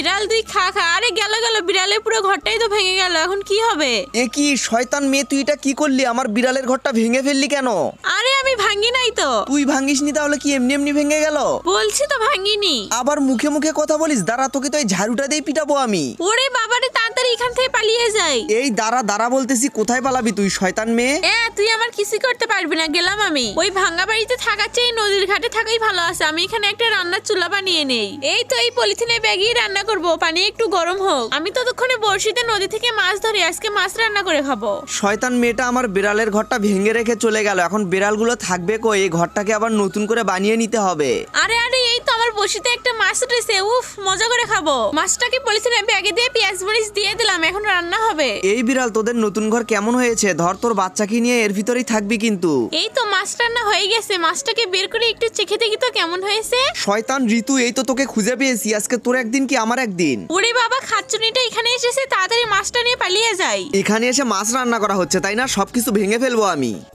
বিড়াল তুই খা খা। আরে গেল গেল, বিড়ালের পুরো ঘরটাই তো ভেঙে গেল, এখন কি হবে? এ কি শয়তান মেয়ে, তুই এটা কি করলি? আমার বিড়ালের ঘরটা ভেঙে ফেললি কেন? আরে আমি ভাঙি নাই তো। তুই ভাঙিসনি তাহলে কি এমনি এমনি ভেঙে গেল? বলছি তো ভাঙিনি। আবার মুখে মুখে কথা বলিস, দাঁড়া তোকে তো এই ঝাড়ুটা দিয়ে পিটাবো আমি। ওরে বাবারে, তাড়াতাড়ি এখান থেকে পালিয়ে যাই। এই দাঁড়া দাঁড়া বলতেছি, কোথায় পালাবি তুই শয়তান মেয়ে? তুই আমার কিছু করতে পারবি না, গেলাম আমি। ওই ভাঙা বাড়িতে থাকার চেয়ে নদীর ঘাটে থাকাই ভালো আছে। আমি এখানে একটা রান্নার চুলা বানিয়ে নেই। এই তো এই পলিথিনে ব্যাগেই রান্না করব, পানি একটু গরম হোক। আমি ততক্ষণে বড়শিতে নদী থেকে মাছ ধরে আজকে মাছ রান্না করে খাবো। শয়তান মেয়েটা আমার বিড়ালের ঘরটা ভেঙে রেখে চলে গেল, এখন বিড়ালগুলো থাকবে কই? এই ঘরটাকে আবার নতুন করে বানিয়ে নিতে হবে। আরে আরে, এই তো আমার বড়শিতে একটা মাছ উঠেছে, উফ মজা করে খাবো। মাছটাকে পলিথিনে ব্যাগে দিয়ে পেঁয়াজ মরিচ দিয়ে দিলাম, এখন রান্না হবে। এই বিড়াল, তোদের নতুন ঘর কেমন হয়েছে? ধর তোর বাচ্চাকে নিয়ে এর ভিতরেই থাকবি কিন্তু। এই তো মাছ রান্না হয়ে গেছে, মাছটাকে বের করে একটু চেখে দেখি তো কেমন হয়েছে। শয়তান ঋতু, এই তো তোকে খুঁজে পেয়েছি। আজকে তোর একদিন কি আমার একদিন? ওরে বাবা, খাচ্চুনিটা এখানে এসেছে, তাড়াতাড়ি মাছটা নিয়ে পালিয়ে যাই। এখানে এসে মাছ রান্না করা হচ্ছে তাই না? সবকিছু ভেঙে ফেলবো আমি।